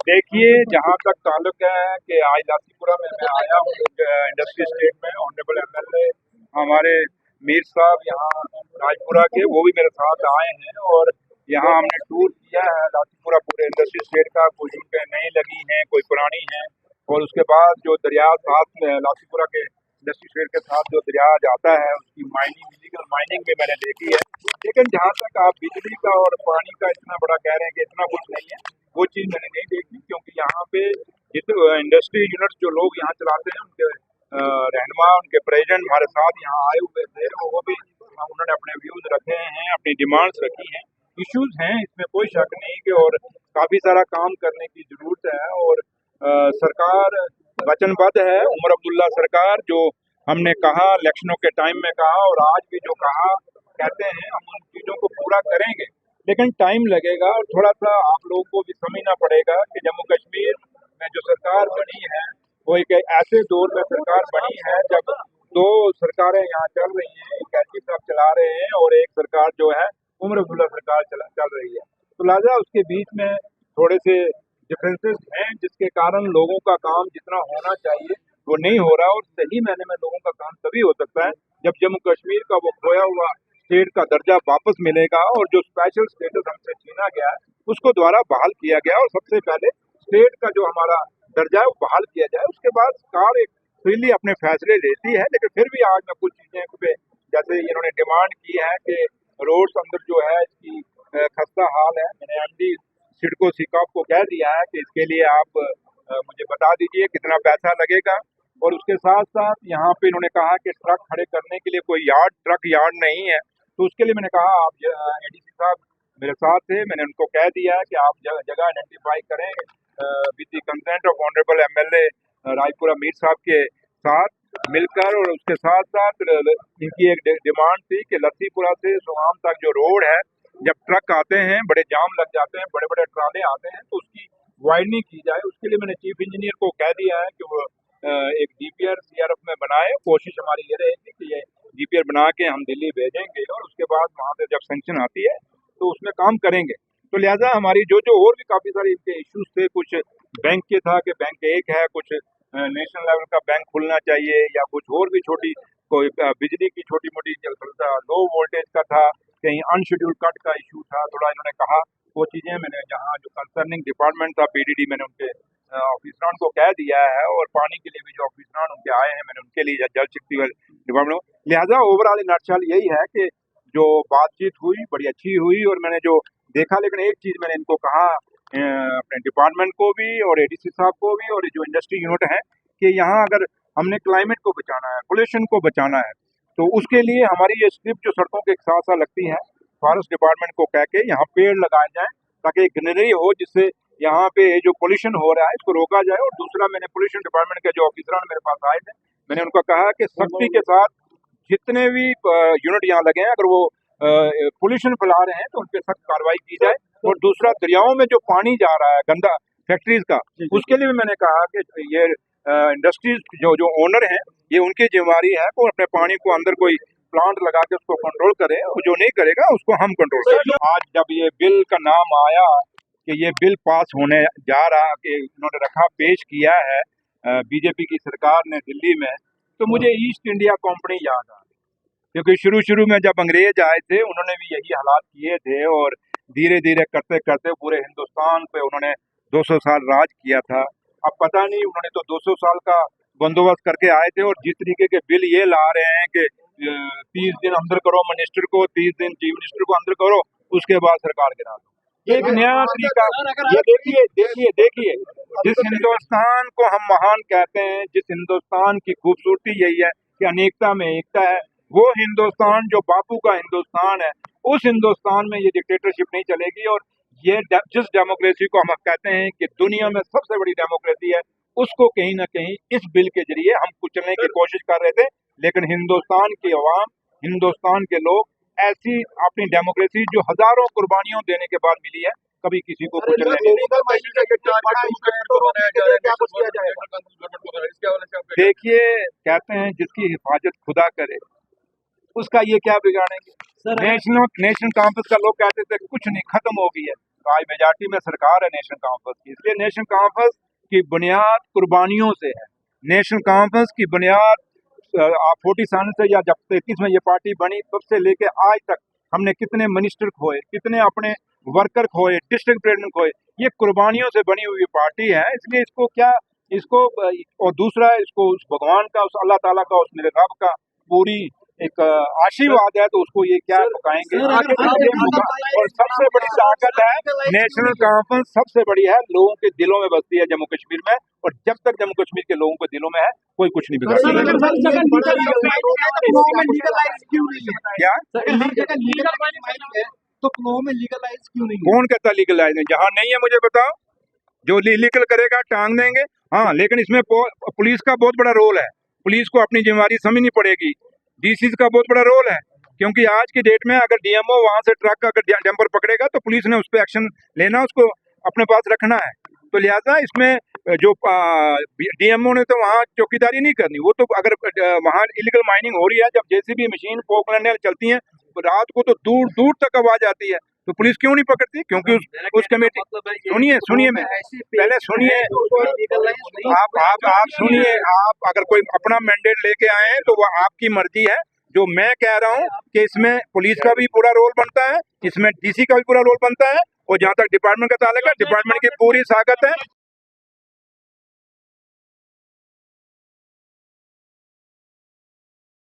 देखिए, जहाँ तक ताल्लुक है कि आज लासीपुरा में मैं आया हूँ इंडस्ट्री स्टेट में। ऑनरेबल एमएलए हमारे मीर साहब यहाँ राजपुरा के, वो भी मेरे साथ आए हैं और यहाँ हमने टूर किया है लासीपुरा पूरे इंडस्ट्री स्टेट का। कोई सड़कें नई लगी हैं, कोई पुरानी हैं, और उसके बाद जो दरिया साथ में लासीपुरा के इंडस्ट्री स्टेट के साथ जो दरिया जाता है, उसकी माइनिंग, इलीगल माइनिंग भी मैंने देखी है। लेकिन जहाँ तक आप बिजली का और पानी का इतना बड़ा कह रहे हैं कि इतना कुछ नहीं है, वो चीज़ मैंने नहीं देखी, क्योंकि यहाँ पे जितने इंडस्ट्री यूनिट्स जो लोग यहाँ चलाते हैं, उनके रहनुमा, उनके प्रेसिडेंट हमारे साथ यहाँ आए हुए थे, वो भी उन्होंने अपने व्यूज रखे हैं, अपनी डिमांड्स रखी हैं। इश्यूज हैं, इसमें कोई शक नहीं कि, और काफी सारा काम करने की जरूरत है। और सरकार वचनबद्ध है, उमर अब्दुल्ला सरकार, जो हमने कहा इलेक्शनों के टाइम में कहा और आज भी जो कहा कहते हैं, हम उन चीजों को पूरा करेंगे। लेकिन टाइम लगेगा और थोड़ा सा आप लोगों को भी समझना पड़ेगा कि जम्मू कश्मीर में जो सरकार बनी है, वो एक ऐसे दौर में सरकार बनी है जब दो सरकारें यहाँ चल रही हैं, एक एलजी साहब चला रहे हैं और एक सरकार जो है उमर अब्दुल्ला सरकार चल रही है। तो लिहाजा उसके बीच में थोड़े से डिफरेंसेस हैं, जिसके कारण लोगों का काम जितना होना चाहिए वो नहीं हो रहा। और सही मायने में लोगों का काम तभी हो सकता है जब जम्मू कश्मीर का वो खोया हुआ स्टेट का दर्जा वापस मिलेगा और जो स्पेशल स्टेटस हमसे छीना गया है उसको दोबारा बहाल किया गया, और सबसे पहले स्टेट का जो हमारा दर्जा है वो बहाल किया जाए। उसके बाद सरकार एक फ्रीली अपने फैसले लेती है। लेकिन फिर भी आज मैं कुछ चीजें पे, जैसे इन्होंने डिमांड की है कि रोड्स अंदर जो है इसकी खस्ता हाल है, मैंने एमडी सिडको सिकाप को कह दिया है कि इसके लिए आप मुझे बता दीजिए कितना पैसा लगेगा। और उसके साथ साथ यहाँ पे इन्होंने कहा कि ट्रक खड़े करने के लिए कोई ट्रक यार्ड नहीं है, तो उसके लिए मैंने कहा आप एडीसी साहब मेरे साथ थे, मैंने उनको कह दिया है कि आप जगह आइडेंटिफाई करें with the consent of honourable MLA Rajpura Mir साहब के साथ मिलकर। और उसके साथ साथ इनकी एक डिमांड थी कि लस्सीपुरा से सोहाम तक जो रोड है, जब ट्रक आते हैं बड़े जाम लग जाते हैं, बड़े बड़े ट्राले आते हैं, तो उसकी वाइडनिंग की जाए। उसके लिए मैंने चीफ इंजीनियर को कह दिया है कि वो एक डीपीआर सीआरएफ में बनाए। कोशिश हमारी ये रहेगी कि ये डीपीआर बना के हम दिल्ली भेजेंगे और उसके बाद वहाँ से जब सैंक्शन आती है तो उसमें काम करेंगे। तो लिहाजा हमारी जो और भी काफी सारे इनके इश्यूज थे, कुछ बैंक के था कि बैंक एक है, कुछ नेशनल लेवल का बैंक खुलना चाहिए, या कुछ और भी छोटी कोई बिजली की छोटी मोटी लो वोल्टेज का था, कहीं अनशेड्यूल्ड कट का इशू था, थोड़ा इन्होंने कहा। वो चीजें मैंने जहाँ जो कंसर्निंग डिपार्टमेंट था पीडीडी, मैंने उनके ऑफिसरान को कह दिया है, और पानी के लिए भी जो ऑफिसरान उनके आए हैं मैंने उनके लिए जल शक्ति डिपार्टमेंट। लिहाजा ओवरऑल नटशल यही है कि जो बातचीत हुई बड़ी अच्छी हुई और मैंने जो देखा। लेकिन एक चीज मैंने इनको कहा अपने डिपार्टमेंट को भी और एडीसी साहब को भी और जो इंडस्ट्री यूनिट है, कि यहाँ अगर हमने क्लाइमेट को बचाना है, पोल्यूशन को बचाना है, तो उसके लिए हमारी ये स्ट्रिप जो सड़कों के साथ साथ लगती है, फॉरेस्ट डिपार्टमेंट को कह के यहाँ पेड़ लगाए जाए ताकि ग्रीनरी हो, जिससे यहाँ पे जो पोल्यूशन हो रहा है इसको रोका जाए। और दूसरा, मैंने पोल्यूशन डिपार्टमेंट के जो ऑफिसर मेरे पास आए थे, मैंने उनको कहा कि सख्ती के साथ जितने भी यूनिट यहाँ लगे हैं, अगर वो पोल्यूशन फैला रहे हैं तो उन पर सख्त कार्रवाई की जाए। और दूसरा, दरियाओं में जो पानी जा रहा है गंदा फैक्ट्रीज का, उसके लिए भी मैंने कहा कि ये इंडस्ट्रीज जो ओनर हैं, ये उनकी जिम्मेवारी है कि अपने पानी को अंदर कोई प्लांट लगा के उसको कंट्रोल करे, और जो नहीं करेगा उसको हम कंट्रोल करें। आज जब ये बिल का नाम आया कि ये बिल पास होने जा रहा, कि इन्होंने रखा पेश किया है बीजेपी की सरकार ने दिल्ली में, तो मुझे ईस्ट इंडिया कंपनी याद आ गई। क्योंकि शुरू में जब अंग्रेज आए थे उन्होंने भी यही हालात किए थे, और धीरे धीरे करते करते पूरे हिंदुस्तान पे उन्होंने 200 साल राज किया था। अब पता नहीं, उन्होंने तो 200 साल का बंदोबस्त करके आए थे, और जिस तरीके के बिल ये ला रहे हैं कि 30 दिन अंदर करो मिनिस्टर को, 30 दिन चीफ मिनिस्टर को अंदर करो, उसके बाद सरकार गिरा दो, ये एक नया तरीका। ये देखिए देखिए देखिए, जिस हिंदुस्तान को हम महान कहते हैं, जिस हिंदुस्तान की खूबसूरती यही है कि अनेकता में एकता है, वो हिंदुस्तान जो बापू का हिंदुस्तान है, उस हिंदुस्तान में ये डिक्टेटरशिप नहीं चलेगी। और ये जिस डेमोक्रेसी को हम कहते हैं कि दुनिया में सबसे बड़ी डेमोक्रेसी है, उसको कहीं ना कहीं इस बिल के जरिए हम कुचलने की कोशिश कर रहे थे। लेकिन हिंदुस्तान की अवाम, हिंदुस्तान के लोग ऐसी अपनी डेमोक्रेसी जो हजारों कुर्बानियों देने के बाद मिली है, कभी किसी को कुचलने नहीं देंगे। देखिए, कहते हैं जिसकी हिफाजत खुदा करे उसका ये क्या बिगाड़ेंगे। नेशनल कॉन्फ्रेंस का लोग कहते थे कुछ नहीं, खत्म हो गई है, तो आज मेजॉरिटी में सरकार है नेशनल कॉन्फ्रेंस की। इसलिए नेशनल कॉन्फ्रेंस की बुनियाद कुर्बानियों से है। नेशनल कॉन्फ्रेंस की बुनियाद 47 से या जब 33 में ये पार्टी बनी तब से लेके आज तक हमने कितने मिनिस्टर खोए, कितने अपने वर्कर खोए, डिस्ट्रिक्ट प्रेसिडेंट खोए, ये कुर्बानियों से बनी हुई पार्टी है। इसलिए इसको क्या, इसको और दूसरा इसको उस भगवान का, उस अल्लाह ताला का, उस मेरे रब का पूरी एक आशीर्वाद है, तो उसको ये क्या पकाएंगे। और सबसे बड़ी ताकत है नेशनल कॉन्फ्रेंस, सबसे बड़ी है, लोगों के दिलों में बसती है जम्मू कश्मीर में, और जब तक जम्मू कश्मीर के लोगों के दिलों में है कोई कुछ नहीं बिगाड़ सकता। क्या तो क्लो में लीगलाइज क्यों नहीं? कौन कहता लीगलाइज नहीं? जहाँ नहीं है मुझे बताओ, जो लीगल करेगा टांग देंगे। हाँ, लेकिन इसमें पुलिस का बहुत बड़ा रोल है, पुलिस को अपनी जिम्मेदारी समझनी पड़ेगी। डीसी का बहुत बड़ा रोल है, क्योंकि आज की डेट में अगर डीएमओ वहां से ट्रक अगर डंपर पकड़ेगा तो पुलिस ने उस पर एक्शन लेना, उसको अपने पास रखना है। तो लिहाजा इसमें जो डीएमओ ने तो वहाँ चौकीदारी नहीं करनी, वो तो अगर वहाँ इलीगल माइनिंग हो रही है, जब जेसीबी मशीन पोकलैंड चलती हैं रात को तो दूर दूर तक आवाज आती है, तो पुलिस क्यों नहीं पकड़ती? क्योंकि उस कमेटी, सुनिए मैं पहले सुनिए, आप सुनिए, आप अगर कोई अपना मैंडेट लेके आए तो वो आपकी मर्जी है। जो मैं कह रहा हूँ कि इसमें पुलिस का भी पूरा रोल बनता है, इसमें डीसी का भी पूरा रोल बनता है, और जहाँ तक डिपार्टमेंट का ताल्लुक है, डिपार्टमेंट की पूरी ताकत है